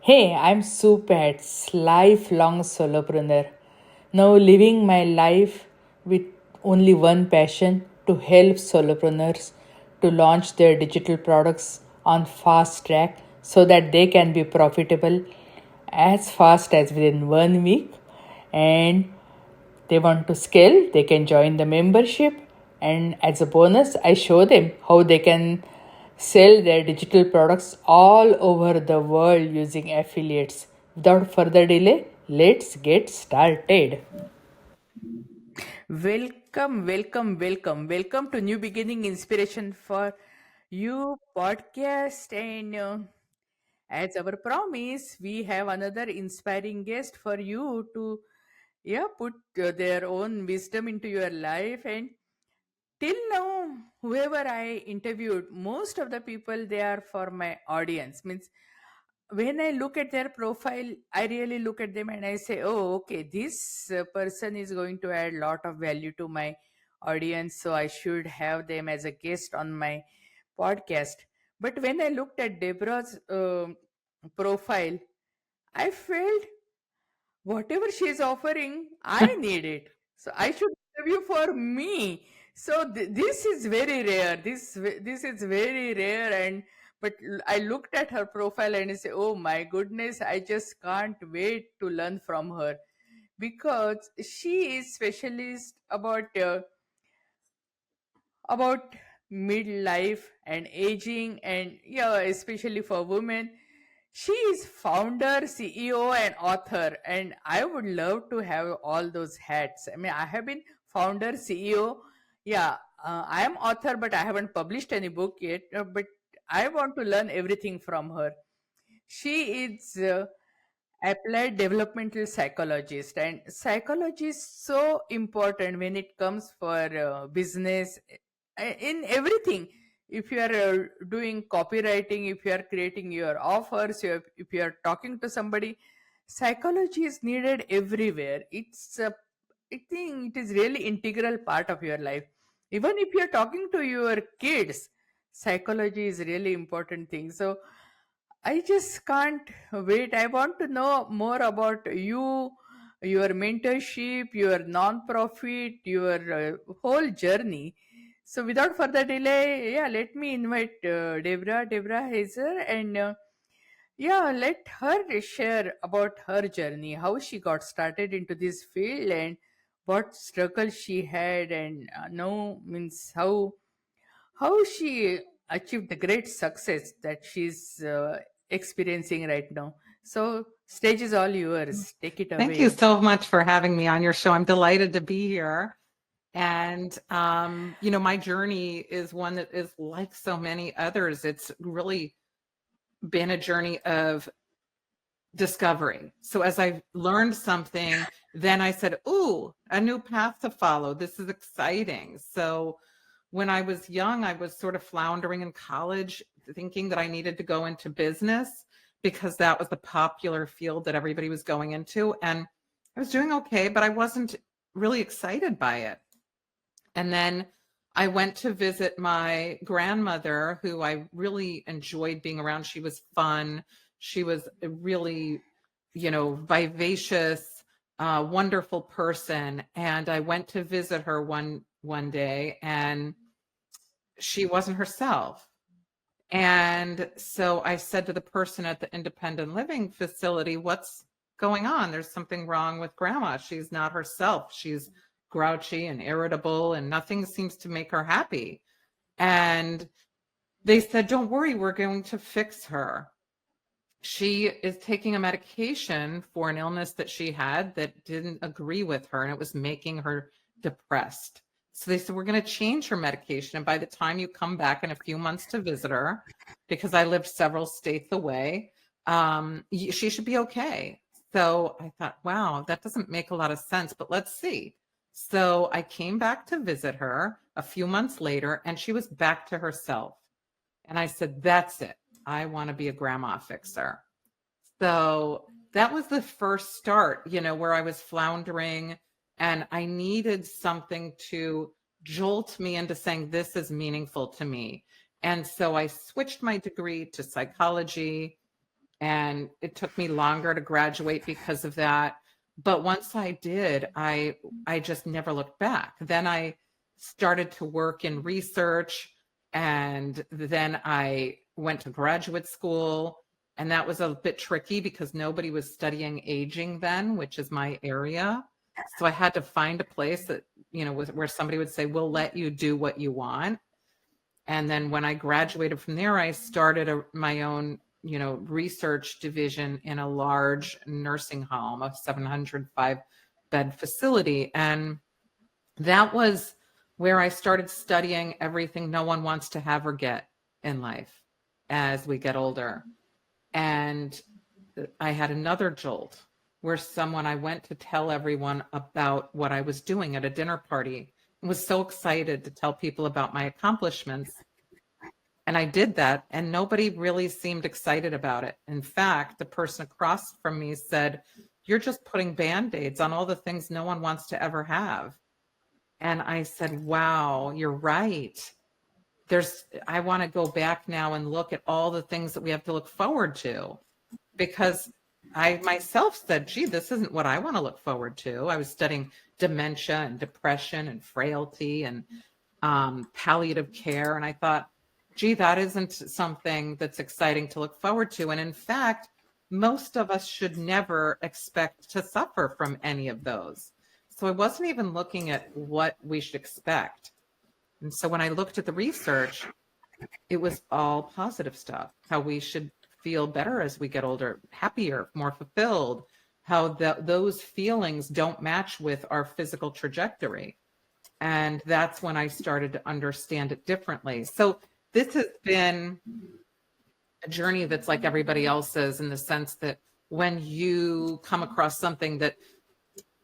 Hey, I'm Supats, lifelong solopreneur. Now living my life with only one passion to help solopreneurs to launch their digital products on fast track so that they can be profitable as fast as within 1 week, and they want to scale, they can join the membership. And as a bonus, I show them how they can sell their digital products all over the world using affiliates. Without further delay, let's get started. Welcome to New Beginning Inspiration for You podcast. And as our promise, we have another inspiring guest for you to put their own wisdom into your life. And till now, whoever I interviewed, most of the people, they are for my audience. Means when I look at their profile, I really look at them and I say, oh, okay, this person is going to add a lot of value to my audience, so I should have them as a guest on my podcast. But when I looked at Deborah's profile, I felt whatever she is offering, I need it. So I should interview for me. So this is very rare. This is very rare. And but I looked at her profile and I say, oh my goodness, I just can't wait to learn from her, because she is specialist about midlife and aging, and yeah, especially for women. She is founder, CEO, and author, and I would love to have all those hats. I mean, I have been founder, CEO. Yeah, I am author, but I haven't published any book yet. But I want to learn everything from her. She is applied developmental psychologist, and psychology is so important when it comes for business, in everything. If you are doing copywriting, if you are creating your offers, if you are talking to somebody, psychology is needed everywhere. I think it is really integral part of your life. Even if you are talking to your kids, psychology is really important thing. So I just can't wait. I want to know more about you, your mentorship, your non-profit, your whole journey. So without further delay, yeah, let me invite Deborah Heiser, and let her share about her journey, how she got started into this field, and what struggle she had, and now means how she achieved the great success that she's experiencing right now. So, stage is all yours. Take it Thank you away. so much for having me on your show. I'm delighted to be here. And, my journey is one that is like so many others. It's really been a journey of discovery. So as I've learned something, then I said, ooh, a new path to follow. This is exciting. So when I was young, I was sort of floundering in college, thinking that I needed to go into business because that was the popular field that everybody was going into. And I was doing okay, but I wasn't really excited by it. And then I went to visit my grandmother, who I really enjoyed being around. She was fun. She was a really, vivacious, wonderful person. And I went to visit her one day, and she wasn't herself. And so I said to the person at the independent living facility, what's going on? There's something wrong with grandma. She's not herself. She's grouchy and irritable, and nothing seems to make her happy. And they said, don't worry, we're going to fix her. She is taking a medication for an illness that she had that didn't agree with her, and it was making her depressed. So they said, we're going to change her medication. And by the time you come back in a few months to visit her, because I lived several states away, she should be okay. So I thought, wow, that doesn't make a lot of sense, but let's see. So I came back to visit her a few months later, and she was back to herself. And I said, that's it. I want to be a grandma fixer. So that was the first start, where I was floundering, and I needed something to jolt me into saying, this is meaningful to me. And so I switched my degree to psychology, and it took me longer to graduate because of that. But once I did, I just never looked back. Then I started to work in research, and then I went to graduate school, and that was a bit tricky because nobody was studying aging then, which is my area. So I had to find a place that, where somebody would say, we'll let you do what you want. And then when I graduated from there, I started my own, research division in a large nursing home, a 705 bed facility. And that was where I started studying everything no one wants to have or get in life as we get older. And I had another jolt where I went to tell everyone about what I was doing at a dinner party and was so excited to tell people about my accomplishments. And I did that, and nobody really seemed excited about it. In fact, the person across from me said, "You're just putting Band-Aids on all the things no one wants to ever have." And I said, wow, you're right. I want to go back now and look at all the things that we have to look forward to, because I myself said, gee, this isn't what I want to look forward to. I was studying dementia and depression and frailty and palliative care. And I thought, gee, that isn't something that's exciting to look forward to. And in fact, most of us should never expect to suffer from any of those. So I wasn't even looking at what we should expect. And so when I looked at the research, it was all positive stuff, how we should feel better as we get older, happier, more fulfilled, how those feelings don't match with our physical trajectory. And that's when I started to understand it differently. So this has been a journey that's like everybody else's, in the sense that when you come across something that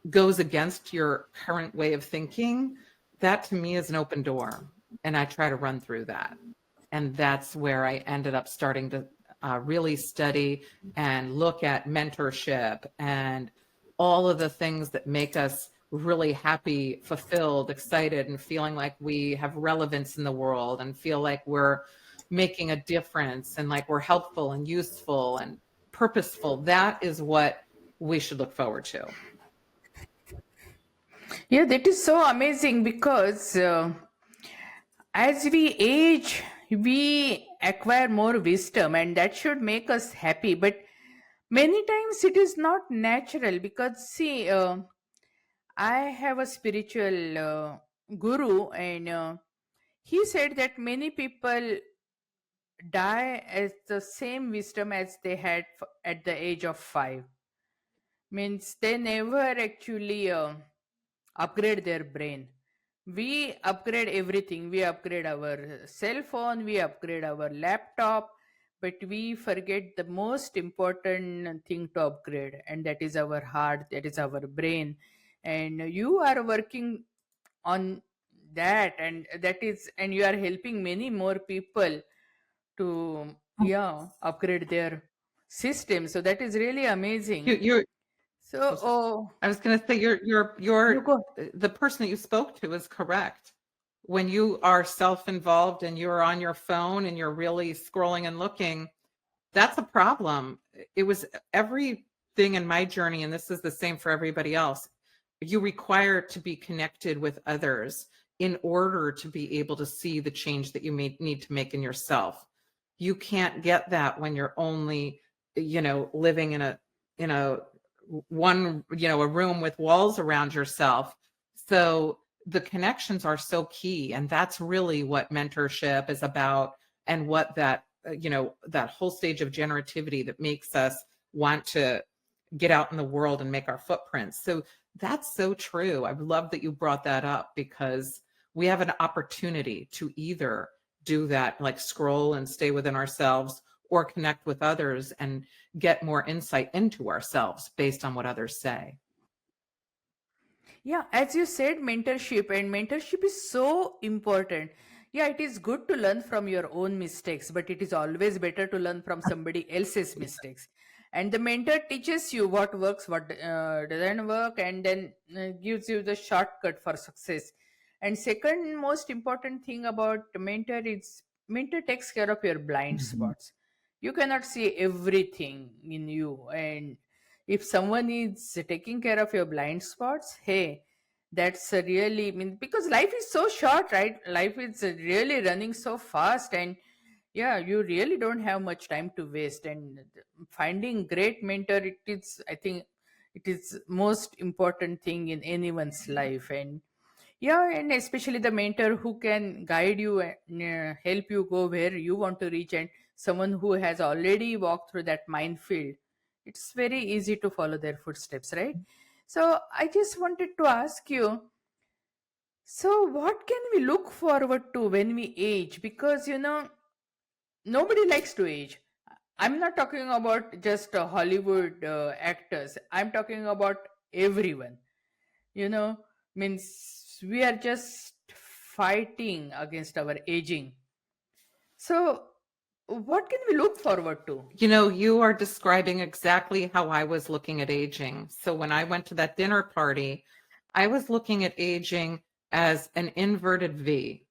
goes against your current way of thinking, that to me is an open door. And I try to run through that. And that's where I ended up starting to really study and look at mentorship and all of the things that make us really happy, fulfilled, excited, and feeling like we have relevance in the world and feel like we're making a difference and like we're helpful and useful and purposeful. That is what we should look forward to. Yeah, that is so amazing because as we age, we acquire more wisdom, and that should make us happy. But many times it is not natural because, see, I have a spiritual guru, and he said that many people die as the same wisdom as they had at the age of 5. Means they never actually upgrade their brain. We upgrade everything. We upgrade our cell phone, we upgrade our laptop, but we forget the most important thing to upgrade, and that is our heart, that is our brain. And you are working on that, and you are helping many more people to, yeah, upgrade their system. So that is really amazing. You're So, oh, sorry. oh, I was going to say you go. the person that you spoke to is correct. When you are self-involved and you're on your phone and you're really scrolling and looking, that's a problem. It was everything in my journey, and this is the same for everybody else. You require to be connected with others in order to be able to see the change that you may need to make in yourself. You can't get that when you're only, living in a one, a room with walls around yourself. So the connections are so key. And that's really what mentorship is about, and what that, that whole stage of generativity that makes us want to get out in the world and make our footprints. So that's so true. I love that you brought that up, because we have an opportunity to either do that, like scroll and stay within ourselves, or connect with others and get more insight into ourselves based on what others say. Yeah, as you said, mentorship, and mentorship is so important. Yeah, it is good to learn from your own mistakes, but it is always better to learn from somebody else's mistakes. And the mentor teaches you what works, what doesn't work, and then gives you the shortcut for success. And second most important thing about mentor is mentor takes care of your blind Mhm. spots. You cannot see everything in you. And if someone is taking care of your blind spots, hey, that's a really, I mean, because life is so short, right? Life is really running so fast, and yeah, you really don't have much time to waste. And finding great mentor, it is, I think, it is most important thing in anyone's life. And yeah, and especially the mentor who can guide you and help you go where you want to reach, and someone who has already walked through that minefield, it's very easy to follow their footsteps, right? So I just wanted to ask you, so what can we look forward to when we age? Because nobody likes to age. I'm not talking about just Hollywood actors, I'm talking about everyone. you know Means we are just fighting against our aging. So what can we look forward to? You are describing exactly how I was looking at aging. So when I went to that dinner party, I was looking at aging as an inverted V.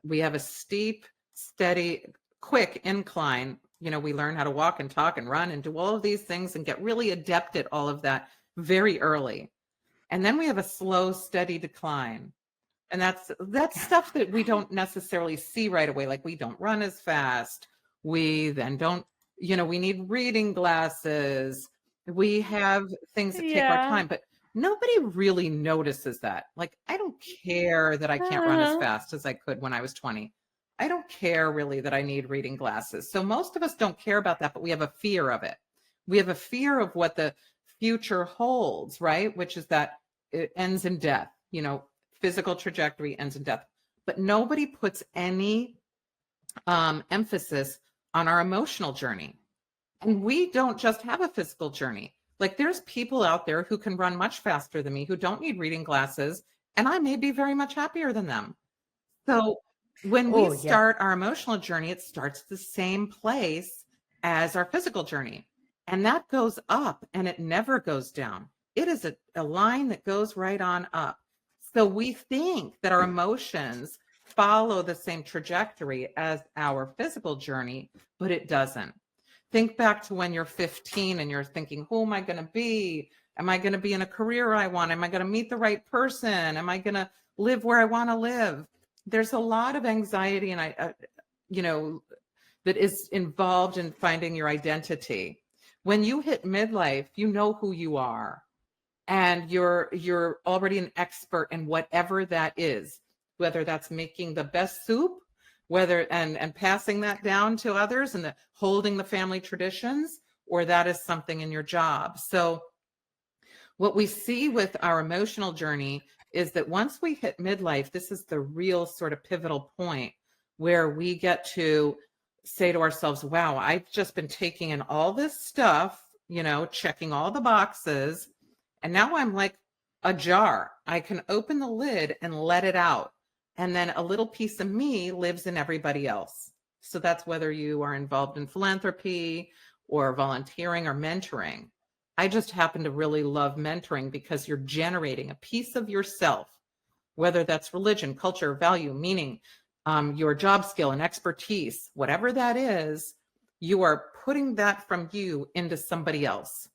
We have a steep, steady, quick incline. We learn how to walk and talk and run and do all of these things and get really adept at all of that very early. And then we have a slow, steady decline. And that's stuff that we don't necessarily see right away. Like we don't run as fast. We then don't, we need reading glasses. We have things that take our Yeah. time, but nobody really notices that. Like, I don't care that I can't run as Uh-huh. fast as I could when I was 20. I don't care really that I need reading glasses. So most of us don't care about that, but we have a fear of it. We have a fear of what the future holds, right? Which is that it ends in death. Physical trajectory ends in death. But nobody puts any emphasis on our emotional journey. And we don't just have a physical journey. Like there's people out there who can run much faster than me, who don't need reading glasses, and I may be very much happier than them. So when we Oh, yeah. start our emotional journey, it starts the same place as our physical journey. And that goes up and it never goes down. It is a line that goes right on up. So we think that our emotions follow the same trajectory as our physical journey, but it doesn't. Think back to when you're 15 and you're thinking, who am I going to be? Am I going to be in a career I want? Am I going to meet the right person? Am I going to live where I want to live? There's a lot of anxiety and that is involved in finding your identity. When you hit midlife, you know who you are, and you're already an expert in whatever that is, whether that's making the best soup, whether and passing that down to others and holding the family traditions, or that is something in your job. So what we see with our emotional journey is that once we hit midlife, this is the real sort of pivotal point where we get to say to ourselves, wow, I've just been taking in all this stuff, checking all the boxes. And now I'm like a jar. I can open the lid and let it out. And then a little piece of me lives in everybody else. So that's whether you are involved in philanthropy or volunteering or mentoring. I just happen to really love mentoring because you're generating a piece of yourself, whether that's religion, culture, value, meaning, your job skill and expertise, whatever that is, you are putting that from you into somebody else.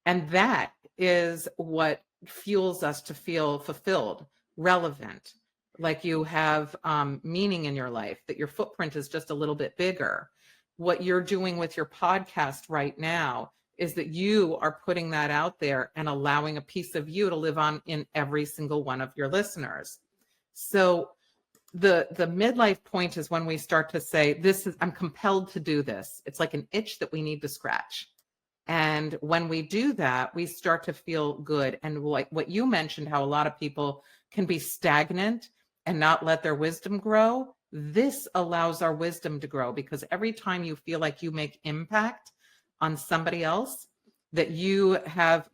And that is what fuels us to feel fulfilled, relevant, like you have meaning in your life, that your footprint is just a little bit bigger. What you're doing with your podcast right now is that you are putting that out there and allowing a piece of you to live on in every single one of your listeners. So the midlife point is when we start to say, I'm compelled to do this. It's like an itch that we need to scratch. And when we do that, we start to feel good. And like what you mentioned, how a lot of people can be stagnant and not let their wisdom grow. This allows our wisdom to grow, because every time you feel like you make impact on somebody else, that you have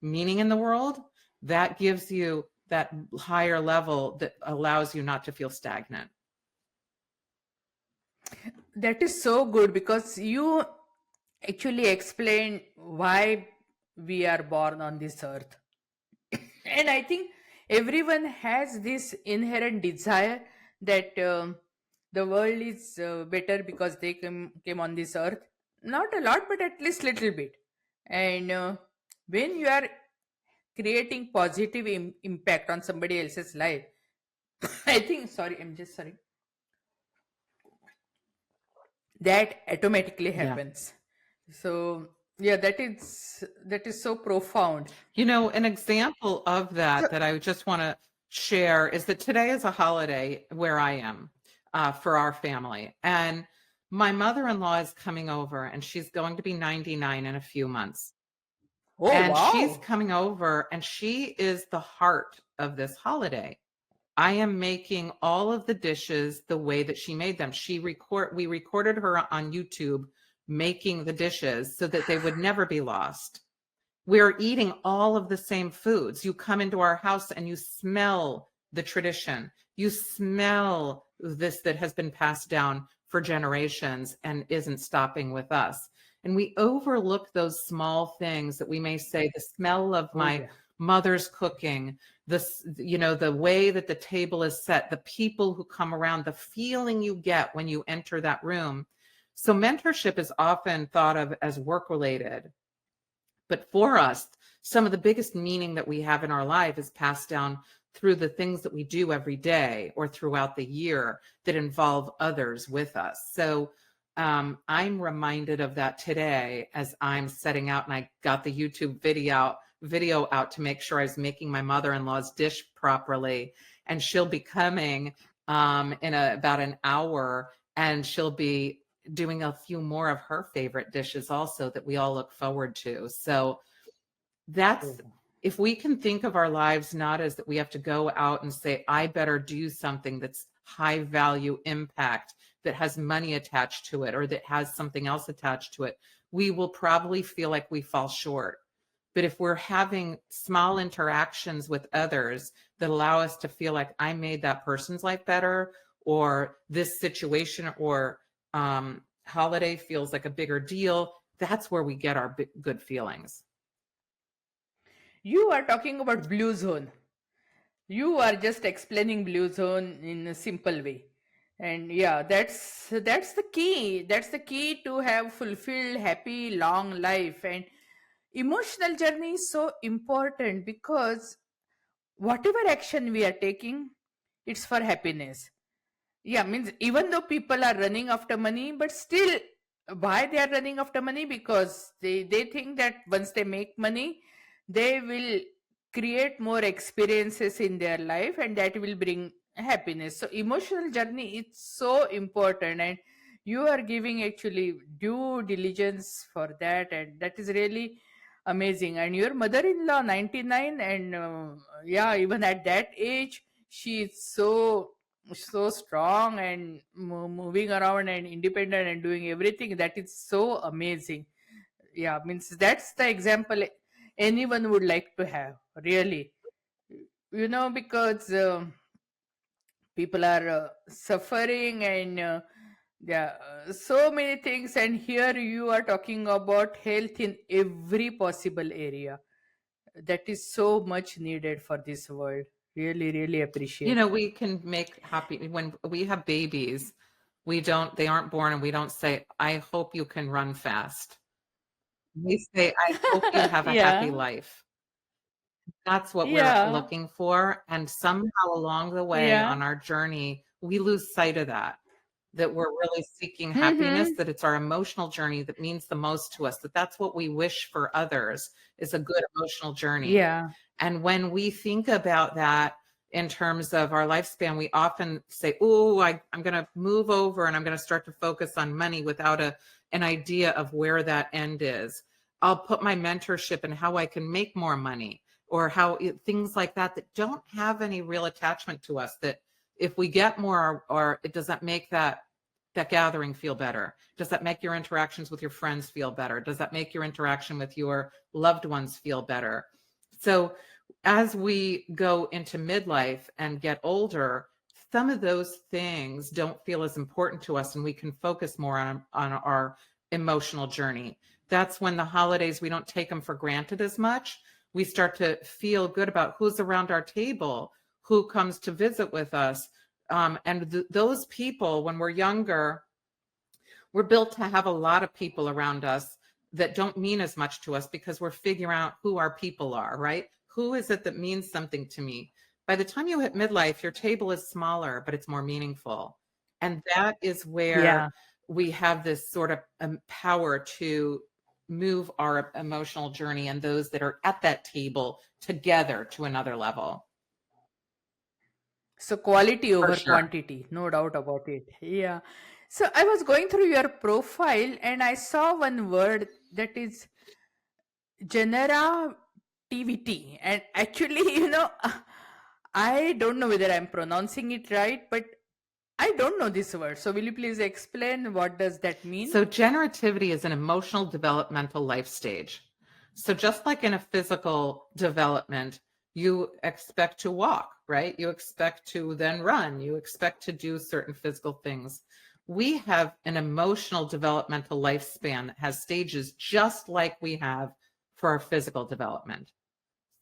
meaning in the world, that gives you that higher level that allows you not to feel stagnant. That is so good, because you actually explained why we are born on this earth. And I think everyone has this inherent desire that the world is better because they came on this earth. Not a lot, but at least little bit. And when you are creating positive impact on somebody else's life, I think, sorry, I'm just sorry, that automatically Yeah. happens. So yeah, that is so profound. You know, an example of So, that I just want to share is that today is a holiday where I am for our family. And my mother-in-law is coming over and she's going to be 99 in a few months. oh And she's wow. coming over and she is the heart of this holiday. I am making all of the dishes the way that she made them. We recorded her on YouTube making the dishes so that they would never be lost. We're eating all of the same foods. You come into our house and you smell the tradition. You smell this that has been passed down for generations and isn't stopping with us. And we overlook those small things that we may say, the smell of Oh my yeah. mother's cooking, this, you know, the way that the table is set, the people who come around, the feeling you get when you enter that room. So mentorship is often thought of as work related, but for us, some of the biggest meaning that we have in our life is passed down through the things that we do every day or throughout the year that involve others with us. So I'm reminded of that today as I'm setting out, and I got the YouTube video out to make sure I was making my mother-in-law's dish properly. And she'll be coming in about an hour, and she'll be doing a few more of her favorite dishes also that we all look forward to. So Oh, that's, if we can think of our lives not as that we have to go out and say, I better do something that's high value impact, that has money attached to it, or that has something else attached to it, we will probably feel like we fall short. But if we're having small interactions with others that allow us to feel like I made that person's life better, or this situation or holiday feels like a bigger deal, that's where we get our good feelings. you are talking about blue zone. You are just explaining blue zone in a simple way. And yeah, that's the key. That's the key to have fulfilled, happy, long life. And emotional journey is so important because whatever action we are taking, it's for happiness. Yeah, means even though people are running after money, but still, why they are running after money? Because they think that once they make money, they will create more experiences in their life, and that will bring happiness. So emotional journey is so important, and you are giving actually due diligence for that, and that is really amazing. And your mother-in-law 99, and yeah, even at that age, she is so strong and moving around and independent and doing everything. That is so amazing. Yeah, means that's the example anyone would like to have, really. Because people are suffering, and yeah, so many things, and here you are talking about health in every possible area. That is so much needed for this world. Really, really You appreciate. know, we can make happy when we have babies. They aren't born and we don't say, I hope you can run fast. We say, I hope you have a happy Yeah, life. That's what we're yeah, looking for. And somehow along the way yeah. on our journey, we lose sight of that we're really seeking happiness, Mm-hmm. that it's our emotional journey that means the most to us, that that's what we wish for others, is a good emotional journey. Yeah. And when we think about that in terms of our lifespan, we often say, oh, I'm going to move over and I'm going to start to focus on money without an idea of where that end is. I'll put my mentorship and how I can make more money, or things like that don't have any real attachment to us, that if we get more, or it does that make that gathering feel better? Does that make your interactions with your friends feel better? Does that make your interaction with your loved ones feel better? So as we go into midlife and get older, some of those things don't feel as important to us, and we can focus more on our emotional journey. That's when the holidays, we don't take them for granted as much. We start to feel good about who's around our table, who comes to visit with us, those people, when we're younger, we're built to have a lot of people around us that don't mean as much to us because we're figuring out who our people are, right? Who is it that means something to me? By the time you hit midlife, your table is smaller, but it's more meaningful. And that is where Yeah. we have this sort of power to move our emotional journey and those that are at that table together to another level. So quality For over sure. quantity, no doubt about it. Yeah. So I was going through your profile and I saw one word that is generativity. And actually, I don't know whether I'm pronouncing it right, but I don't know this word. So will you please explain what does that mean? So generativity is an emotional developmental life stage. So just like in a physical development, you expect to walk, right? You expect to then run. You expect to do certain physical things. We have an emotional developmental lifespan that has stages just like we have for our physical development.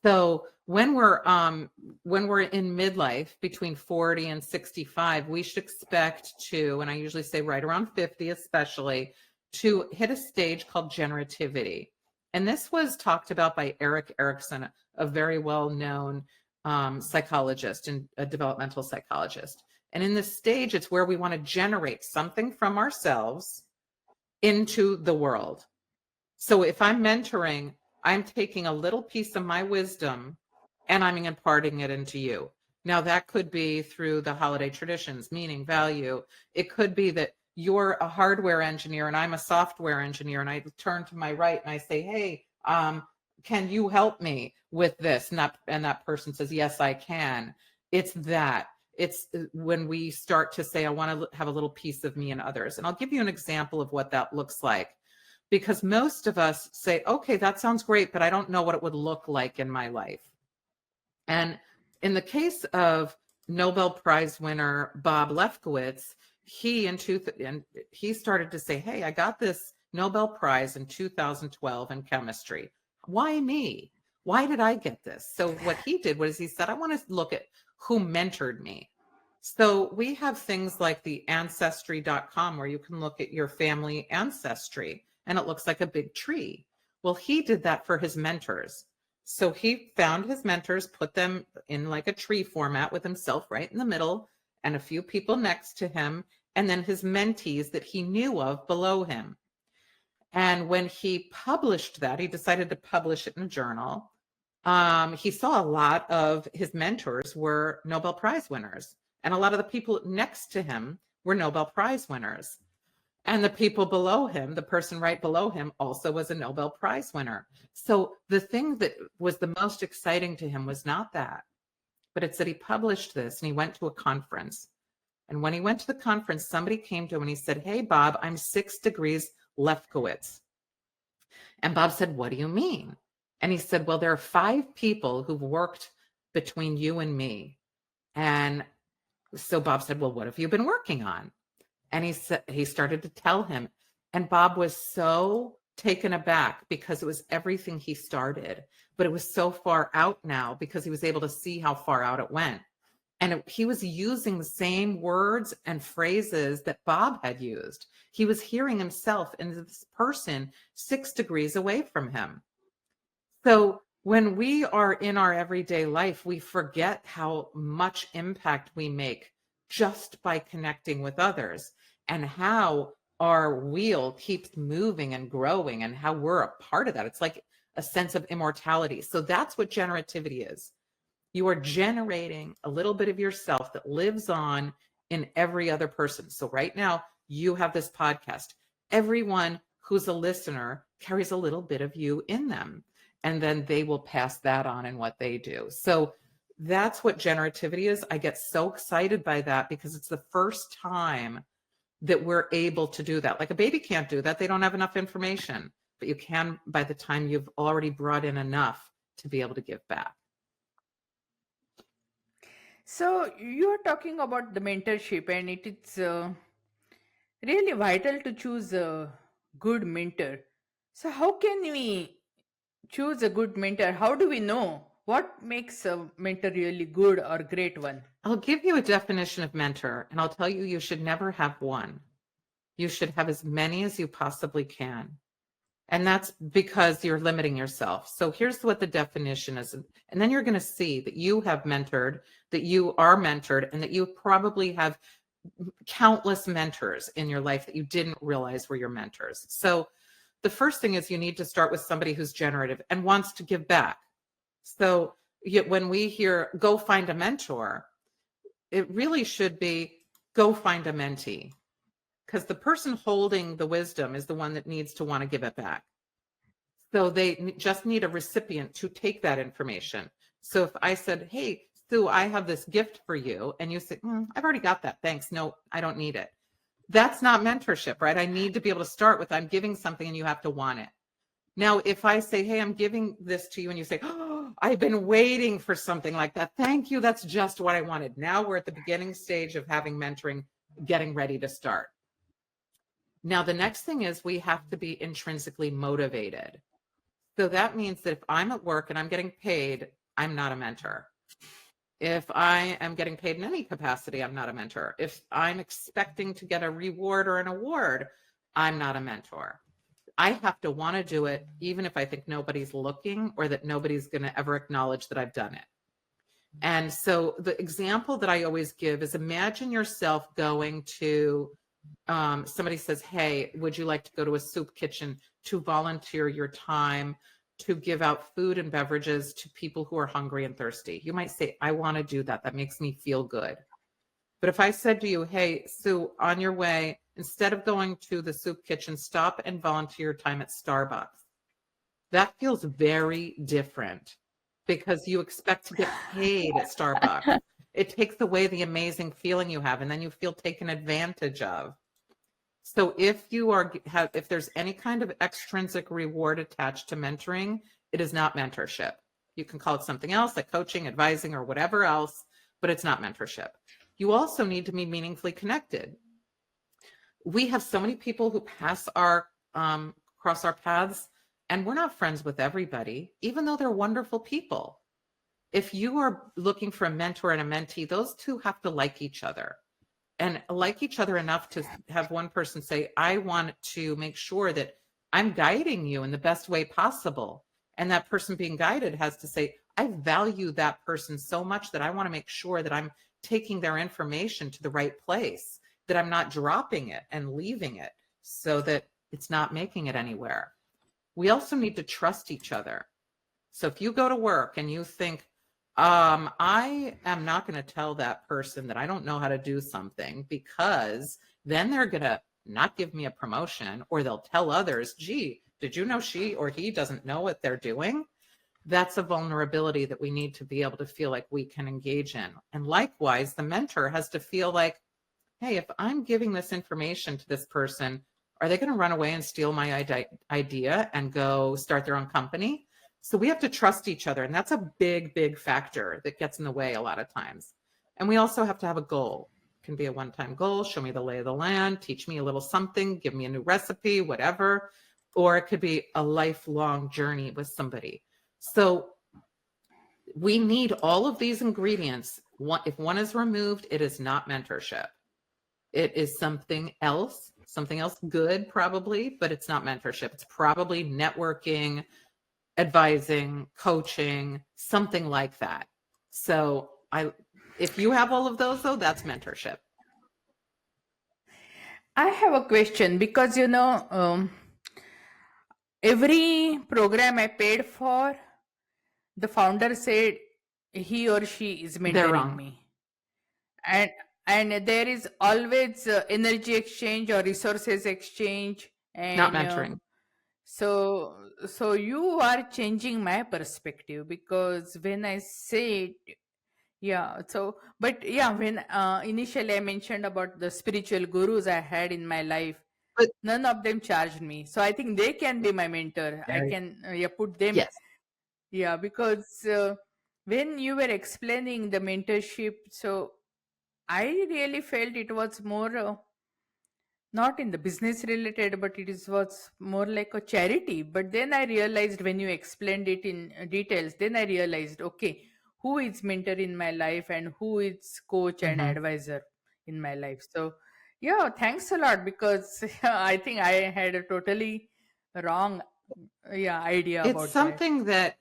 So when we're in midlife between 40 and 65, we should expect to, and I usually say right around 50 especially, to hit a stage called generativity. And this was talked about by Erik Erikson, a very well-known psychologist and a developmental psychologist. And in this stage, it's where we want to generate something from ourselves into the world. So if I'm mentoring, I'm taking a little piece of my wisdom and I'm imparting it into you. Now, that could be through the holiday traditions, meaning, value. It could be that you're a hardware engineer and I'm a software engineer, and I turn to my right and I say, hey, can you help me with this? And that person says, yes, I can. It's that. It's when we start to say, I want to have a little piece of me and others. And I'll give you an example of what that looks like. Because most of us say, okay, that sounds great, but I don't know what it would look like in my life. And in the case of Nobel Prize winner Bob Lefkowitz, he started to say, hey, I got this Nobel Prize in 2012 in chemistry. Why me? Why did I get this? So what he did was he said, I want to look at who mentored me. So we have things like the ancestry.com where you can look at your family ancestry and it looks like a big tree. Well, he did that for his mentors. So he found his mentors, put them in like a tree format with himself right in the middle and a few people next to him, and then his mentees that he knew of below him. And when he published that, he decided to publish it in a journal. He saw a lot of his mentors were Nobel Prize winners, and a lot of the people next to him were Nobel Prize winners. And the people below him, the person right below him, also was a Nobel Prize winner. So the thing that was the most exciting to him was not that, but it's that he published this and he went to a conference. And when he went to the conference, somebody came to him and he said, hey, Bob, I'm 6 degrees Lefkowitz. And Bob said, what do you mean? And he said, well, there are 5 people who've worked between you and me. And so Bob said, well, what have you been working on? And he started to tell him. And Bob was so taken aback because it was everything he started, but it was so far out now because he was able to see how far out it went. And he was using the same words and phrases that Bob had used. He was hearing himself in this person 6 degrees away from him. So when we are in our everyday life, we forget how much impact we make just by connecting with others, and how our wheel keeps moving and growing and how we're a part of that. It's like a sense of immortality. So that's what generativity is. You are generating a little bit of yourself that lives on in every other person. So right now you have this podcast. Everyone who's a listener carries a little bit of you in them, and then they will pass that on in what they do. So that's what generativity is. I get so excited by that because it's the first time that we're able to do that. Like a baby can't do that. They don't have enough information, but you can by the time you've already brought in enough to be able to give back. So you're talking about the mentorship, and it is really vital to choose a good mentor. So how can we choose a good mentor? How do we know What makes a mentor really good or great one? I'll give you a definition of mentor, and I'll tell you, you should never have one. You should have as many as you possibly can. And that's because you're limiting yourself. So here's what the definition is. And then you're going to see that you have mentored, that you are mentored, and that you probably have countless mentors in your life that you didn't realize were your mentors. So the first thing is you need to start with somebody who's generative and wants to give back. So when we hear go find a mentor, it really should be go find a mentee, because the person holding the wisdom is the one that needs to want to give it back. So they just need a recipient to take that information. So if I said, hey, Sue, I have this gift for you, and you say, I've already got that, thanks, no, I don't need it. That's not mentorship, right? I need to be able to start with, I'm giving something and you have to want it. Now, if I say, hey, I'm giving this to you, and you say, oh, I've been waiting for something like that, thank you, that's just what I wanted. Now we're at the beginning stage of having mentoring, getting ready to start. Now, the next thing is we have to be intrinsically motivated. So that means that if I'm at work and I'm getting paid, I'm not a mentor. If I am getting paid in any capacity, I'm not a mentor. If I'm expecting to get a reward or an award, I'm not a mentor. I have to want to do it, even if I think nobody's looking or that nobody's going to ever acknowledge that I've done it. And so the example that I always give is, imagine yourself going to, somebody says, hey, would you like to go to a soup kitchen to volunteer your time to give out food and beverages to people who are hungry and thirsty? You might say, I want to do that. That makes me feel good. But if I said to you, hey, Sue, on your way, instead of going to the soup kitchen, stop and volunteer your time at Starbucks. That feels very different, because you expect to get paid at Starbucks. It takes away the amazing feeling you have, and then you feel taken advantage of. So if there's any kind of extrinsic reward attached to mentoring, it is not mentorship. You can call it something else, like coaching, advising, or whatever else, but it's not mentorship. You also need to be meaningfully connected. We have so many people who cross our paths, and we're not friends with everybody, even though they're wonderful people. If you are looking for a mentor and a mentee, those two have to like each other, and like each other enough to have one person say, I want to make sure that I'm guiding you in the best way possible. And that person being guided has to say, I value that person so much that I want to make sure that I'm taking their information to the right place, that I'm not dropping it and leaving it so that it's not making it anywhere. We also need to trust each other. So if you go to work and you think, I am not going to tell that person that I don't know how to do something, because then they're going to not give me a promotion, or they'll tell others, gee, did you know she or he doesn't know what they're doing? That's a vulnerability that we need to be able to feel like we can engage in. And likewise, the mentor has to feel like, hey, if I'm giving this information to this person, are they going to run away and steal my idea and go start their own company? So we have to trust each other. And that's a big, big factor that gets in the way a lot of times. And we also have to have a goal. It can be a one-time goal, show me the lay of the land, teach me a little something, give me a new recipe, whatever. Or it could be a lifelong journey with somebody. So we need all of these ingredients. If one is removed, it is not mentorship. It is something else good probably, but it's not mentorship. It's probably networking, advising, coaching, something like that. So if you have all of those, though, that's mentorship. I have a question, because every program I paid for, the founder said he or she is They're mentoring wrong. me, and there is always energy exchange or resources exchange, Not and mentoring. so you are changing my perspective, because when I said, yeah, so but yeah, when initially I mentioned about the spiritual gurus I had in my life, But none of them charged me, so I think they can be my mentor. I can put them, yes. yeah, because when you were explaining the mentorship, so I really felt it was more not in the business related, but it is was more like a charity. But then I realized when you explained it in details, then I realized, okay, who is mentor in my life and who is coach and Hmm. advisor in my life. So yeah, thanks a lot, because I think I had a totally wrong idea It's about that. something that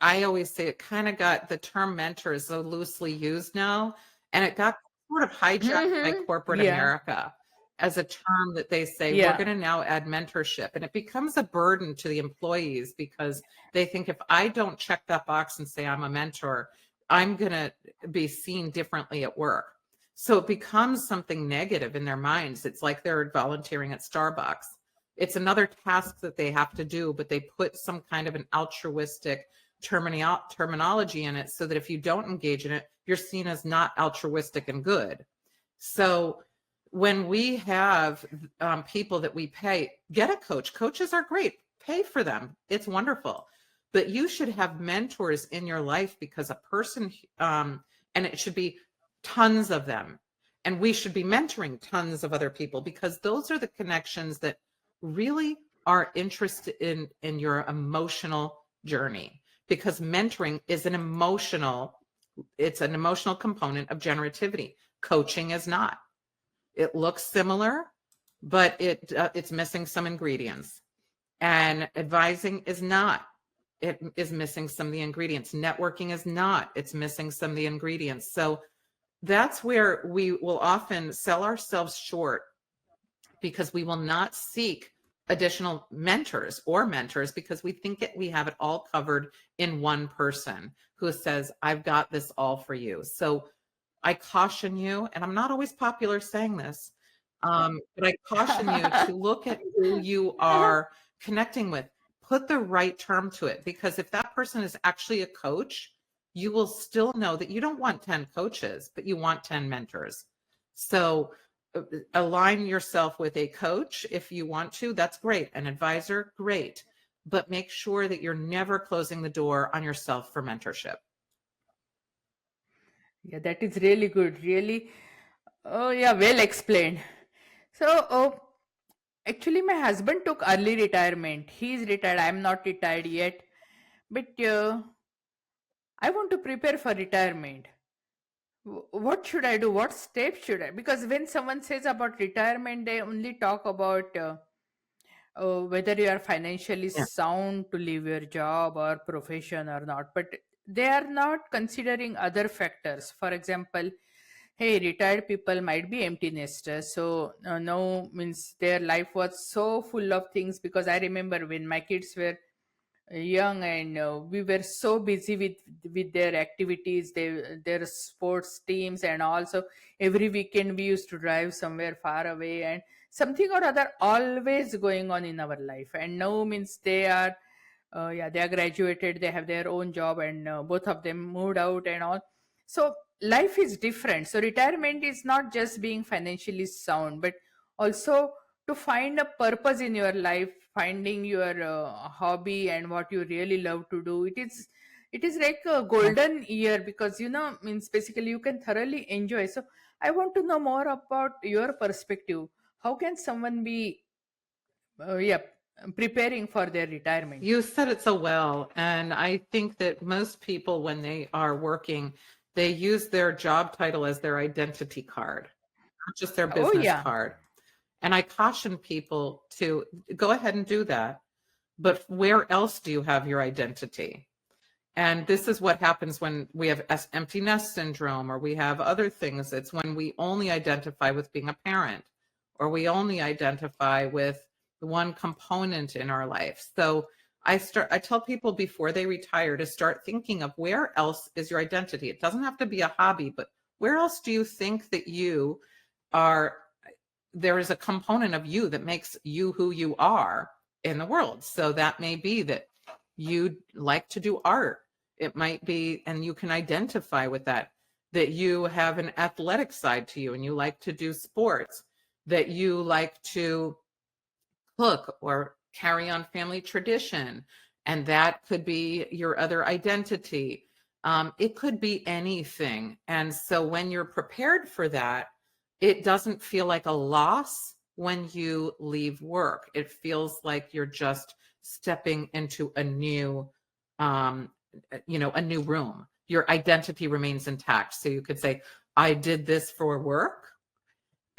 I always say it kind of got the term mentor is so loosely used now, and it got sort of hijacked by Hmm. corporate Yeah, America as a term that they say, we're yeah. going to now add mentorship. And it becomes a burden to the employees because they think if I don't check that box and say I'm a mentor, I'm going to be seen differently at work. So it becomes something negative in their minds. It's like they're volunteering at Starbucks. It's another task that they have to do, but they put some kind of an altruistic terminology in it so that if you don't engage in it, you're seen as not altruistic and good. So when we have people that we pay, get a coach. Coaches are great. Pay for them. It's wonderful. But you should have mentors in your life because a person, and it should be tons of them. And we should be mentoring tons of other people because those are the connections that really are interested in your emotional journey. Because mentoring is it's an emotional component of generativity. Coaching is not. It looks similar, but it's missing some ingredients. And advising is not. It is missing some of the ingredients. Networking is not. It's missing some of the ingredients. So that's where we will often sell ourselves short because we will not seek additional mentors because we think we have it all covered in one person who says, I've got this all for you. So I caution you, and I'm not always popular saying this, but I caution you to look at who you are connecting with. Put the right term to it, because if that person is actually a coach, you will still know that you don't want 10 coaches, but you want 10 mentors. So align yourself with a coach if you want to. That's great. An advisor, great. But make sure that you're never closing the door on yourself for mentorship. Yeah, that is really good. Really, oh yeah, well explained. So, actually, my husband took early retirement. He's retired. I'm not retired yet, but I want to prepare for retirement. What should I do? What steps should I? Because when someone says about retirement, they only talk about whether you are financially Yeah. sound to leave your job or profession or not. But they are not considering other factors. For example, hey, retired people might be empty nesters. So no means their life was so full of things, because I remember when my kids were young, and we were so busy with their activities, their sports teams, and also every weekend we used to drive somewhere far away, and something or other always going on in our life. And now means they are they are graduated, they have their own job, and both of them moved out and all. So life is different. So retirement is not just being financially sound, but also to find a purpose in your life, finding your hobby and what you really love to do. It is like a Yeah. golden year, because means basically you can thoroughly enjoy. So I want to know more about your perspective. How can someone be yeah, preparing for their retirement? You said it so well. And I think that most people, when they are working, they use their job title as their identity card, not just their Oh business yeah. card. And I caution people to go ahead and do that. But where else do you have your identity? And this is what happens when we have empty nest syndrome, or we have other things. It's when we only identify with being a parent, or we only identify with one component in our life. So I tell people before they retire to start thinking of where else is your identity. It doesn't have to be a hobby, but where else do you think that you are? There is a component of you that makes you who you are in the world. So that may be that you like to do art. It might be, and you can identify with that, that you have an athletic side to you and you like to do sports, that you like to cook or carry on family tradition. And that could be your other identity. It could be anything. And so when you're prepared for that, it doesn't feel like a loss. when you leave work. It feels like you're just stepping into a new, um, a new room. Your identity remains intact. So you could say, I did this for work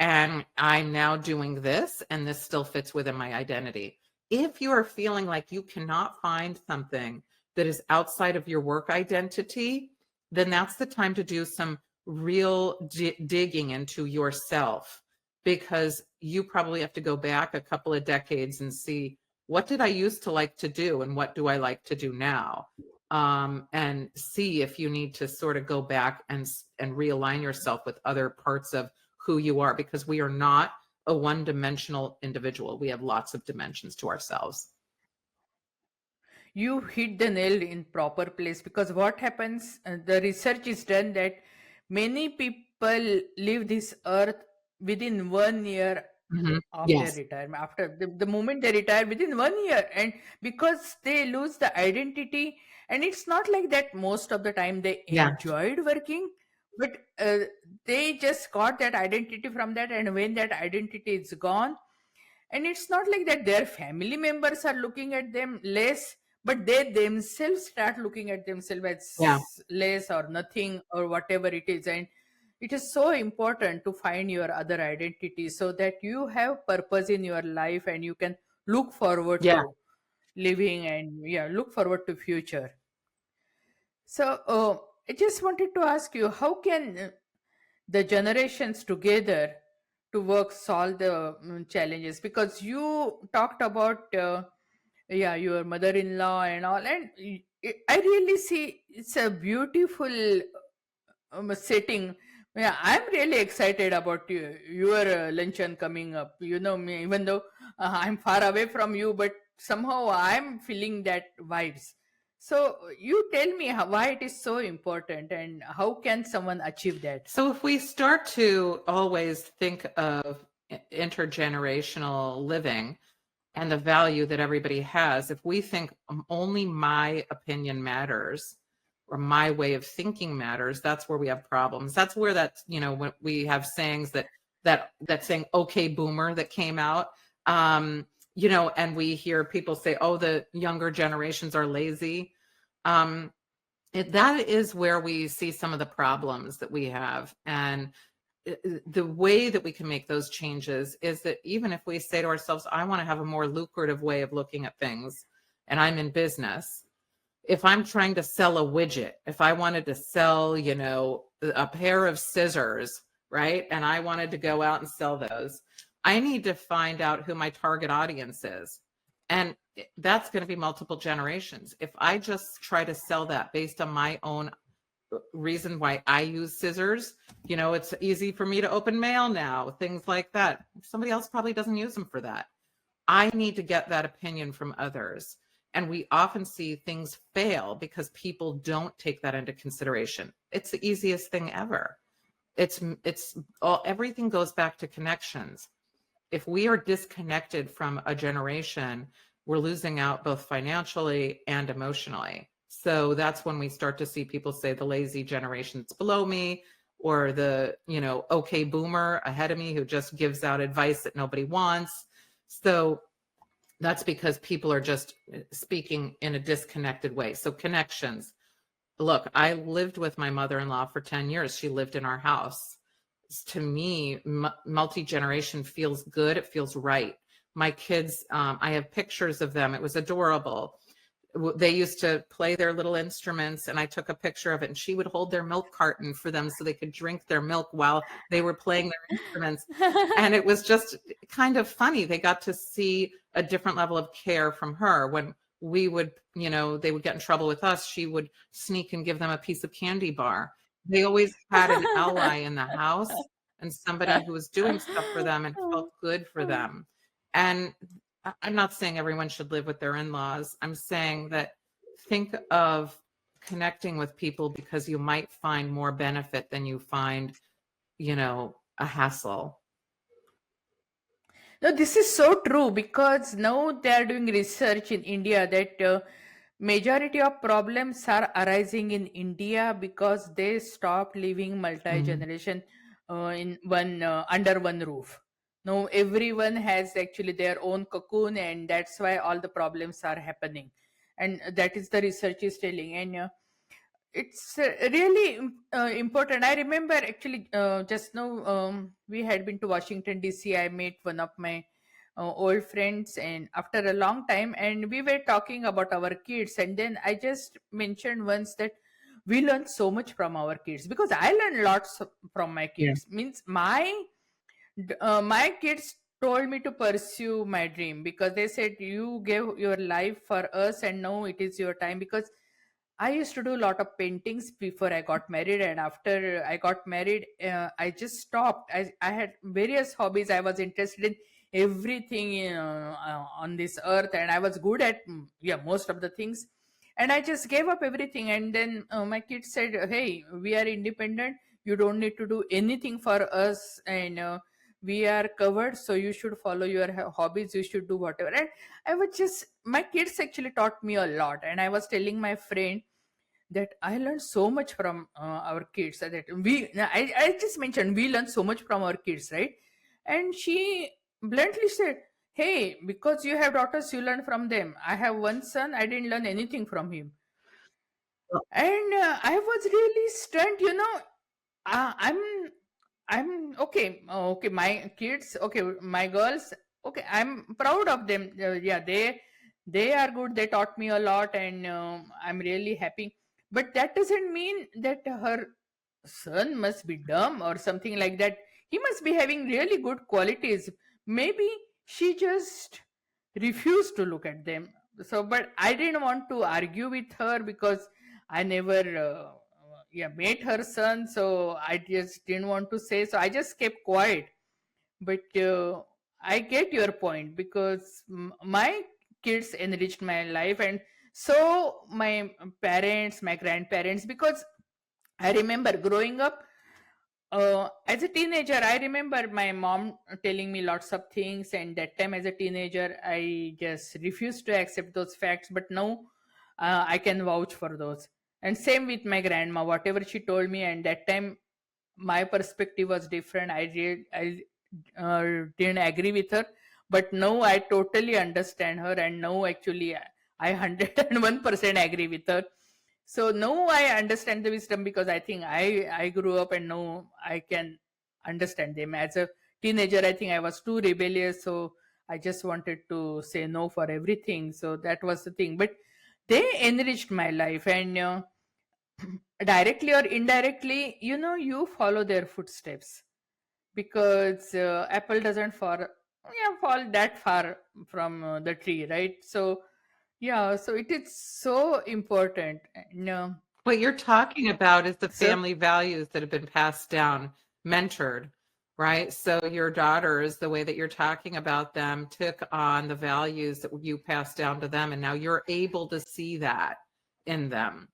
and I'm now doing this, and this still fits within my identity. If you are feeling like you cannot find something that is outside of your work identity, then that's the time to do some real digging into yourself, because you probably have to go back a couple of decades and see, what did I used to like to do and what do I like to do now? And see if you need to sort of go back and realign yourself with other parts of who you are, because we are not a one-dimensional individual. We have lots of dimensions to ourselves. You hit the nail in proper place, because what happens, the research is done that many people leave this earth within 1 year Mhm. of their Yes. retirement, after the moment they retire, within 1 year, and because they lose the identity. And it's not like that most of the time they Yeah. enjoyed working, but they just got that identity from that, and when that identity is gone, and it's not like that their family members are looking at them less, but they themselves start looking at themselves Yeah. as less or nothing or whatever it is. And it is so important to find your other identity, so that you have purpose in your life and you can look forward Yeah. to living, and yeah, look forward to future. So I just wanted to ask you, how can the generations together to work solve the challenges, because you talked about yeah, your mother-in-law and all, and I really see it's a beautiful setting. Yeah, I'm really excited about your luncheon coming up. You know me, even though I'm far away from you, but somehow I'm feeling that vibes. So you tell me why it is so important and how can someone achieve that? So if we start to always think of intergenerational living and the value that everybody has, if we think only my opinion matters or my way of thinking matters, that's where we have problems. That's where when we have sayings that saying "okay, boomer" that came out, and we hear people say, "Oh, the younger generations are lazy." Um, that is where we see some of the problems that we have. And the way that we can make those changes is that even if we say to ourselves, I want to have a more lucrative way of looking at things, and I'm in business, if I'm trying to sell a widget, if I wanted to sell, a pair of scissors, right? And I wanted to go out and sell those, I need to find out who my target audience is. And that's going to be multiple generations. If I just try to sell that based on my own reason why I use scissors, it's easy for me to open mail now, things like that. Somebody else probably doesn't use them for that. I need to get that opinion from others. And we often see things fail because people don't take that into consideration. It's the easiest thing ever. It's all, everything goes back to connections. If we are disconnected from a generation, we're losing out both financially and emotionally. So that's when we start to see people say the lazy generation's below me, or the, okay boomer ahead of me who just gives out advice that nobody wants. So that's because people are just speaking in a disconnected way. So connections. Look, I lived with my mother-in-law for 10 years. She lived in our house. To me, multi-generation feels good. It feels right. My kids, I have pictures of them. It was adorable. They used to play their little instruments, and I took a picture of it, and she would hold their milk carton for them so they could drink their milk while they were playing their instruments. And it was just kind of funny. They got to see a different level of care from her. When we would, they would get in trouble with us, she would sneak and give them a piece of candy bar. They always had an ally in the house and somebody who was doing stuff for them and felt good for them. And I'm not saying everyone should live with their in-laws. I'm saying that think of connecting with people because you might find more benefit than you find, a hassle. No, this is so true, because now they are doing research in India that majority of problems are arising in India because they stopped living Mhm. multi-generation in one under one roof. No, everyone has actually their own cocoon, and that's why all the problems are happening. And that is the research is telling. And it's really important. I remember actually just now we had been to Washington DC. I met one of my old friends, and after a long time, and we were talking about our kids, and then I just mentioned once that we learn so much from our kids, because I learned lots from my Yeah. kids. Means my kids told me to pursue my dream, because they said you gave your life for us and now it is your time. Because I used to do a lot of paintings before I got married, and after I got married, I just stopped. I had various hobbies. I was interested in everything on this earth, and I was good at most of the things. And I just gave up everything. And then my kids said, "Hey, we are independent. You don't need to do anything for us, and we are covered. So you should follow your hobbies. You should do whatever." And I was just my kids actually taught me a lot, and I was telling my friend that I learned so much from our kids. That I just mentioned we learn so much from our kids, right? And she bluntly said, "Hey, because you have daughters, you learn from them. I have one son, I didn't learn anything from him." Well, And I was really stunned. I'm okay. Okay, my kids. Okay, my girls. Okay, I'm proud of them. Yeah, they are good. They taught me a lot, and I'm really happy. But that doesn't mean that her son must be dumb or something like that. He must be having really good qualities. Maybe she just refused to look at them. So, but I didn't want to argue with her, because I never met her son. So I just didn't want to say. So I just kept quiet. But I get your point, because my kids enriched my life, and so my parents, my grandparents. Because I remember growing up as a teenager, I remember my mom telling me lots of things, and that time as a teenager, I just refused to accept those facts. But now I can vouch for those. And same with my grandma, whatever she told me, and that time my perspective was different. I didn't agree with her, but now I totally understand her, and now actually I 101% agree with her. So now I understand the wisdom, because I think I grew up, and now I can understand them. As a teenager, I think I was too rebellious, so I just wanted to say no for everything. So that was the thing. But they enriched my life, and directly or indirectly, you follow their footsteps, because apple doesn't fall that far from the tree, right? So yeah, so it is so important. No. what you're talking about is the So family values that have been passed down, mentored, right? So your daughters, the way that you're talking about them, took on the values that you passed down to them, and now you're able to see that in them.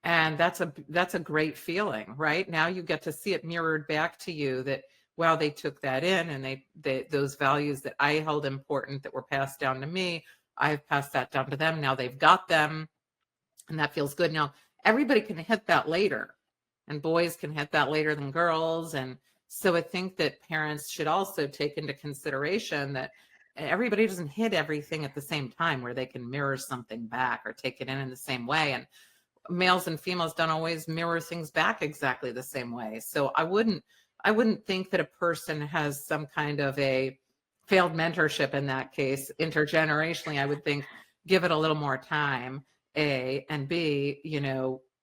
And that's a great feeling, right? Now you get to see it mirrored back to you that wow, they took that in, and they those values that I held important that were passed down to me, I've passed that down to them. Now they've got them, and that feels good. Now everybody can hit that later, and boys can hit that later than girls. And so I think that parents should also take into consideration that everybody doesn't hit everything at the same time, where they can mirror something back or take it in the same way. And males and females don't always mirror things back exactly the same way. So I wouldn't think that a person has some kind of a failed mentorship in that case. Intergenerationally, I would think give it a little more time, A, and B,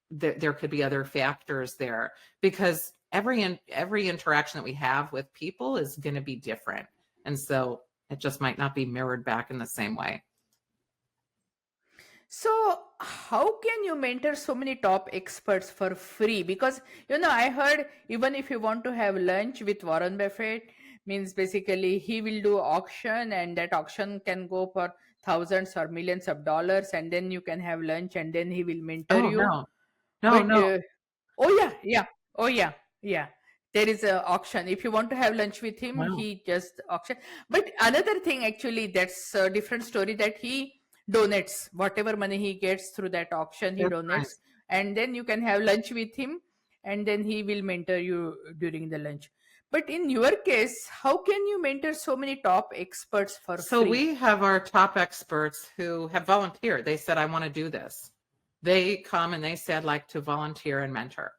there could be other factors there, because every interaction that we have with people is going to be different. And so it just might not be mirrored back in the same way. So, how can you mentor so many top experts for free? Because, I heard even if you want to have lunch with Warren Buffett, means basically he will do auction, and that auction can go for thousands or millions of dollars, and then you can have lunch, and then he will mentor Oh, you. no. No, But no. oh yeah, yeah, oh yeah, yeah. There is a auction. If you want to have lunch with him, Wow. he just auction. But another thing, actually, that's a different story. That he donates whatever money he gets through that auction. He That's donates, nice. and then you can have lunch with him, and then he will mentor you during the lunch. But in your case, how can you mentor so many top experts for So free? we have our top experts who have volunteered. They said, I want to do this. They come and they say, I'd like to volunteer and mentor.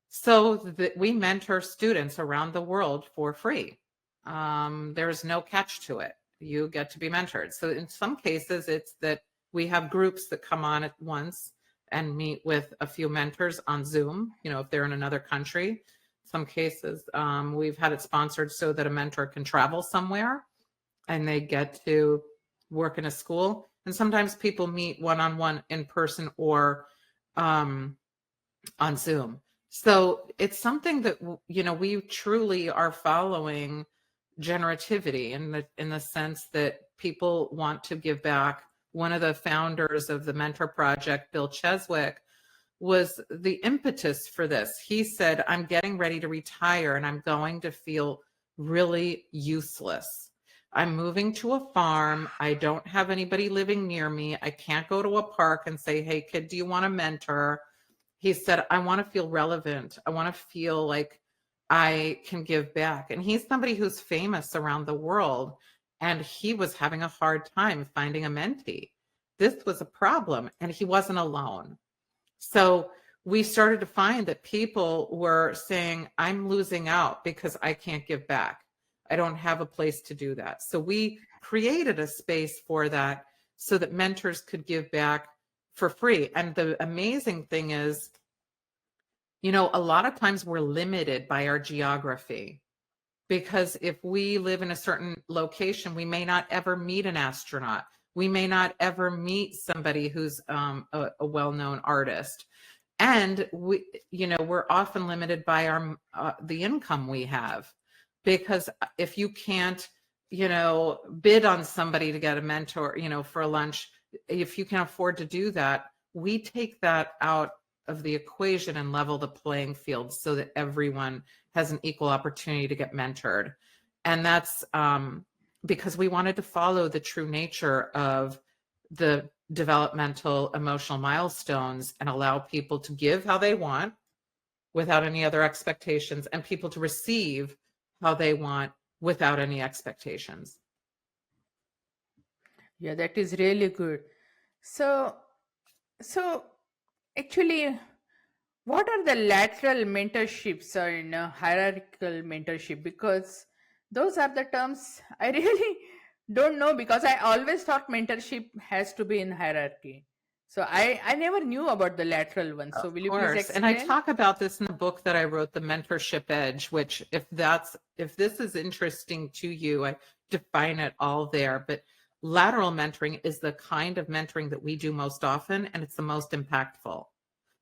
So we mentor students around the world for free. There's no catch to it. You get to be mentored. So in some cases, it's that we have groups that come on at once and meet with a few mentors on Zoom, if they're in another country. Some cases, we've had it sponsored so that a mentor can travel somewhere and they get to work in a school. And sometimes people meet one-on-one in person or on Zoom. So it's something that, we truly are following generativity in the sense that people want to give back. One of the founders of the Mentor Project, Bill Cheswick, was the impetus for this. He said, I'm getting ready to retire and I'm going to feel really useless. I'm moving to a farm. I don't have anybody living near me. I can't go to a park and say, hey, kid, do you want a mentor? He said, I want to feel relevant. I want to feel like I can give back. And he's somebody who's famous around the world. And he was having a hard time finding a mentee. This was a problem, and he wasn't alone. So we started to find that people were saying, I'm losing out because I can't give back. I don't have a place to do that. So we created a space for that so that mentors could give back for free. And the amazing thing is, a lot of times we're limited by our geography, because if we live in a certain location, we may not ever meet an astronaut. We may not ever meet somebody who's a well-known artist. And we're often limited by our the income we have, because if you can't, bid on somebody to get a mentor, for a lunch, if you can afford to do that, we take that out of the equation and level the playing field so that everyone has an equal opportunity to get mentored. And that's because we wanted to follow the true nature of the developmental emotional milestones and allow people to give how they want without any other expectations, and people to receive how they want without any expectations. Yeah, that is really good. So, so actually, what are the lateral mentorships or hierarchical mentorship? Because those are the terms I really don't know, because I always thought mentorship has to be in hierarchy. So I never knew about the lateral one. So Of will you please course. And I explain? talk about this in the book that I wrote, The Mentorship Edge, which if this is interesting to you, I define it all there. But lateral mentoring is the kind of mentoring that we do most often, and it's the most impactful.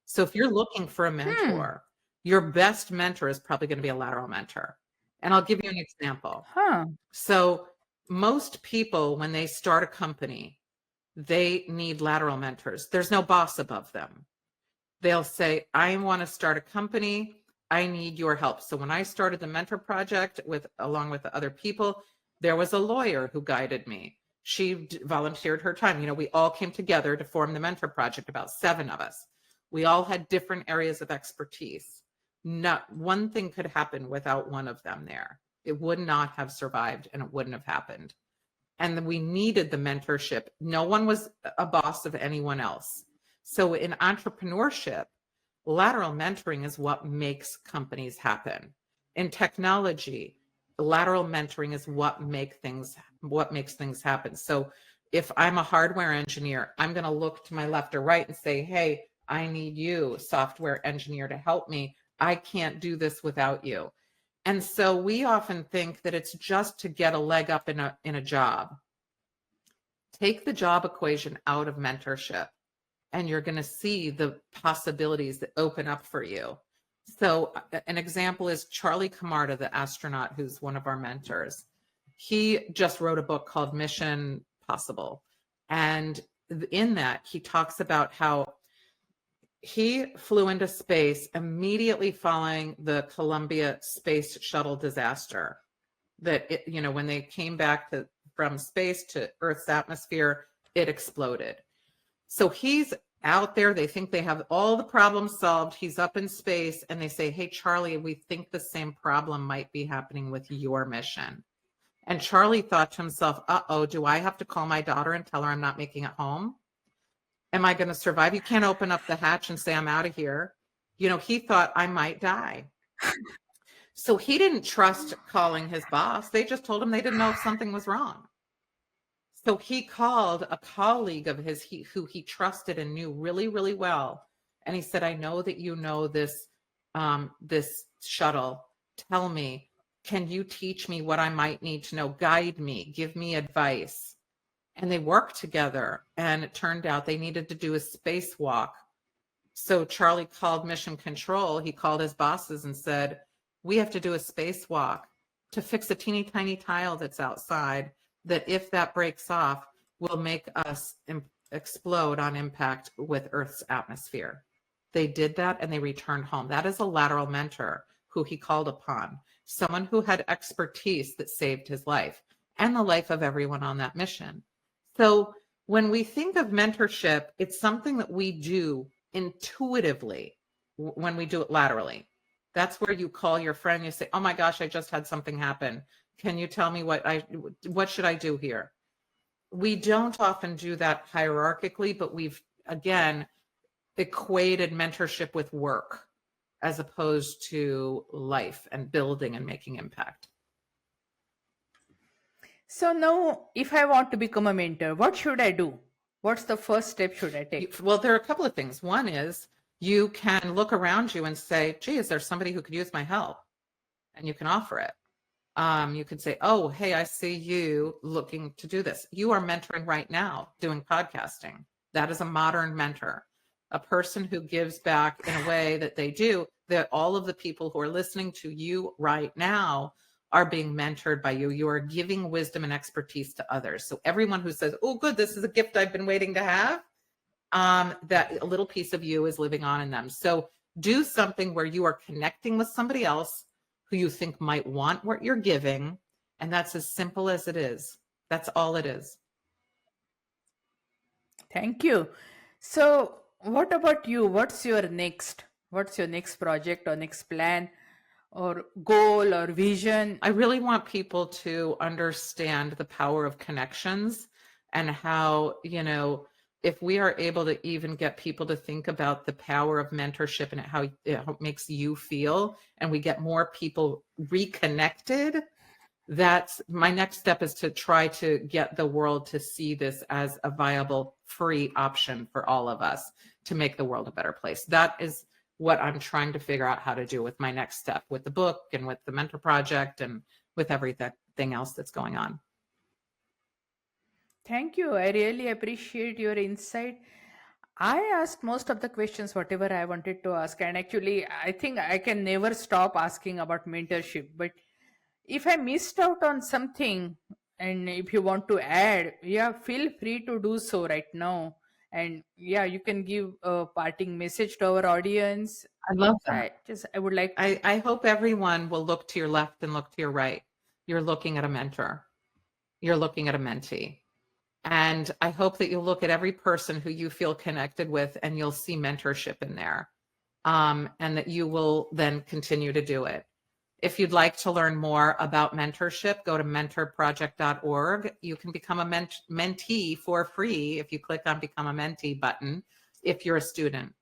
So if you're looking for a Hmm. mentor, your best mentor is probably going to be a lateral mentor. And I'll give you an example. Huh. So most people, when they start a company, they need lateral mentors. There's no boss above them. They'll say, I want to start a company. I need your help. So when I started the Mentor Project along with the other people, there was a lawyer who guided me. She volunteered her time. We all came together to form the Mentor Project, about 7 of us. We all had different areas of expertise. Not one thing could happen without one of them there. It would not have survived, and it wouldn't have happened. And we needed the mentorship. No one was a boss of anyone else. So in entrepreneurship, lateral mentoring is what makes companies happen. In technology, lateral mentoring is what makes things happen. So if I'm a hardware engineer, I'm going to look to my left or right and say, hey, I need you, software engineer, to help me. I can't do this without you. And so we often think that it's just to get a leg up in a job. Take the job equation out of mentorship, and you're going to see the possibilities that open up for you. So an example is Charlie Camarda, the astronaut who's one of our mentors. He just wrote a book called Mission Possible. And in that, he talks about how he flew into space immediately following the Columbia space shuttle disaster. That when they came back from space to Earth's atmosphere, it exploded. So he's out there. They think they have all the problems solved. He's up in space, and they say, hey, Charlie, we think the same problem might be happening with your mission. And Charlie thought to himself, uh-oh, do I have to call my daughter and tell her I'm not making it home? Am I going to survive? You can't open up the hatch and say, I'm out of here. He thought I might die. So he didn't trust calling his boss. They just told him they didn't know if something was wrong. So he called a colleague of his who he trusted and knew really, really well. And he said, I know that you know this shuttle. Tell me, can you teach me what I might need to know? Guide me, give me advice. And they worked together. And it turned out they needed to do a spacewalk. So Charlie called Mission Control. He called his bosses and said, we have to do a spacewalk to fix a teeny tiny tile that's outside that if that breaks off will make us explode on impact with Earth's atmosphere. They did that and they returned home. That is a lateral mentor who he called upon, someone who had expertise that saved his life and the life of everyone on that mission. So when we think of mentorship, it's something that we do intuitively when we do it laterally. That's where you call your friend, you say, oh my gosh, I just had something happen. Can you tell me what should I do here? We don't often do that hierarchically, but we've, again, equated mentorship with work as opposed to life and building and making impact. So now, if I want to become a mentor, what should I do? What's the first step should I take? Well, there are a couple of things. One is you can look around you and say, gee, is there somebody who could use my help? And you can offer it. You could say, oh, hey, I see you looking to do this. You are mentoring right now, doing podcasting. That is a modern mentor, a person who gives back in a way that they do, that all of the people who are listening to you right now are being mentored by you. You are giving wisdom and expertise to others. So everyone who says, oh, good, this is a gift I've been waiting to have, that a little piece of you is living on in them. So do something where you are connecting with somebody else who you think might want what you're giving. And that's as simple as it is. That's all it is. Thank you. So what about you? What's your next project or next plan or goal or vision? I really want people to understand the power of connections and how, if we are able to even get people to think about the power of mentorship and how it makes you feel, and we get more people reconnected, that's my next step, is to try to get the world to see this as a viable, free option for all of us to make the world a better place. That is what I'm trying to figure out how to do with my next step, with the book and with the mentor project and with everything else that's going on. Thank you. I really appreciate your insight. I asked most of the questions, whatever I wanted to ask. And actually, I think I can never stop asking about mentorship. But if I missed out on something, and if you want to add, yeah, feel free to do so right now. And yeah, you can give a parting message to our audience. I love that. I would like to. I hope everyone will look to your left and look to your right. You're looking at a mentor. You're looking at a mentee. And I hope that you'll look at every person who you feel connected with and you'll see mentorship in there, and that you will then continue to do it. If you'd like to learn more about mentorship, go to mentorproject.org. You can become a mentee for free if you click on Become a Mentee button if you're a student.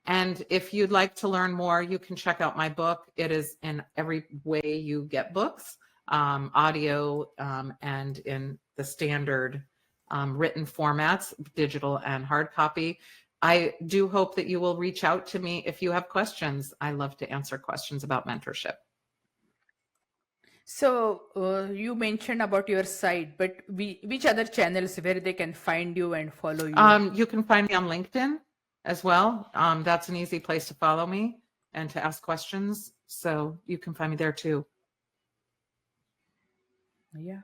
And if you'd like to learn more, you can check out my book. It is in every way you get books, audio, and in the standard written formats, digital and hard copy. I do hope that you will reach out to me if you have questions. I love to answer questions about mentorship. So you mentioned about your site, but which other channels where they can find you and follow you? You can find me on LinkedIn as well. That's an easy place to follow me and to ask questions. So you can find me there too. Yeah.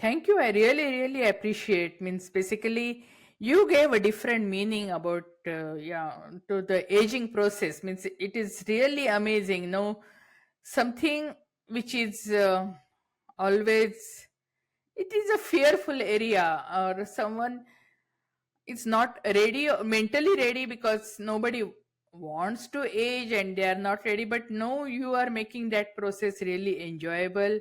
Thank you. I really, really appreciate. Means basically, you gave a different meaning about to the aging process. Means it is really amazing. No, something which is always, it is a fearful area, or someone it's not ready, mentally ready, because nobody wants to age and they are not ready. But no, you are making that process really enjoyable.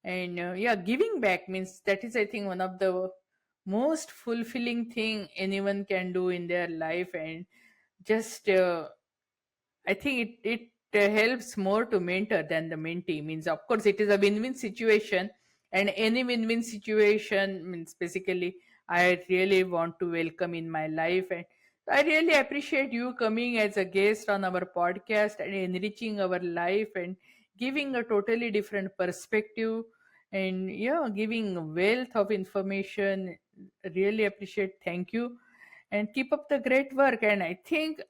And yeah, giving back means, that is, I think, one of the most fulfilling thing anyone can do in their life. And just I think it helps more to mentor than the mentee. Means, of course, it is a win-win situation, and any win-win situation means, basically, I really want to welcome in my life. And I really appreciate you coming as a guest on our podcast and enriching our life and giving a totally different perspective, and yeah, giving a wealth of information. Really appreciate. Thank you, and keep up the great work. And I think,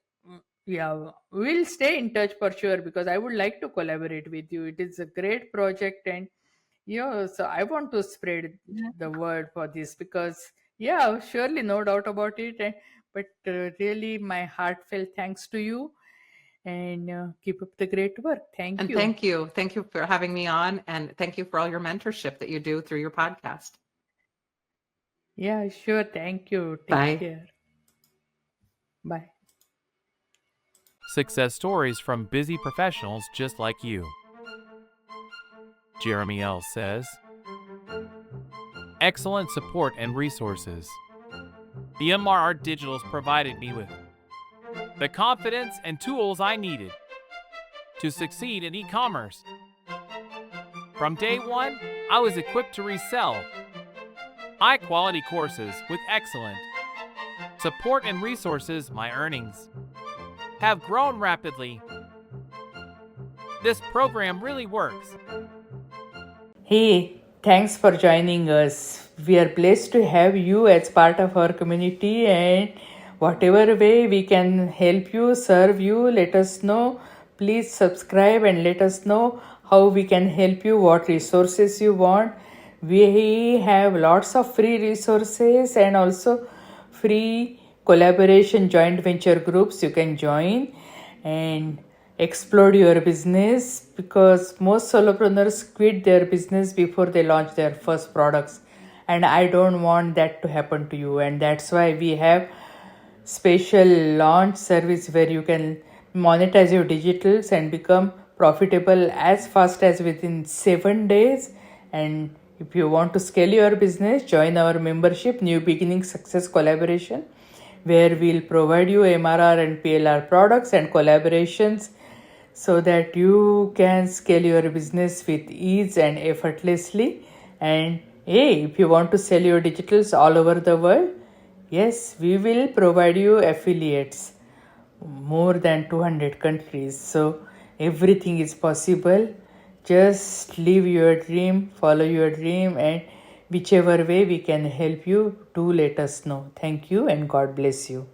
yeah, we'll stay in touch for sure, because I would like to collaborate with you. It is a great project, and yeah, so I want to spread the word for this, because yeah, surely, no doubt about it. And, but really, my heartfelt thanks to you, and keep up the great work. Thank And you. thank you for having me on, and thank you for all your mentorship that you do through your podcast. Yeah, sure. Thank you. Take Bye. care. Bye. Success stories from busy professionals just like you. Jeremy L. says, excellent support and resources. The MRR Digitals provided me with the confidence and tools I needed to succeed in e-commerce. From day one, I was equipped to resell high-quality courses with excellent support and resources. My earnings have grown rapidly. This program really works. Hey, thanks for joining us. We are blessed to have you as part of our community, and whatever way we can help you, serve you, let us know. Please subscribe and let us know how we can help you, what resources you want. We have lots of free resources and also free collaboration joint venture groups you can join and explode your business, because most solopreneurs quit their business before they launch their first products, and I don't want that to happen to you. And that's why we have special launch service where you can monetize your digitals and become profitable as fast as within 7 days. And if you want to scale your business, join our membership New Beginning Success Collaboration, where we'll provide you MRR and PLR products and collaborations so that you can scale your business with ease and effortlessly. And hey, if you want to sell your digitals all over the world, yes, we will provide you affiliates more than 200 countries. So everything is possible. Just live your dream, follow your dream, and whichever way we can help you, do let us know. Thank you, and God bless you.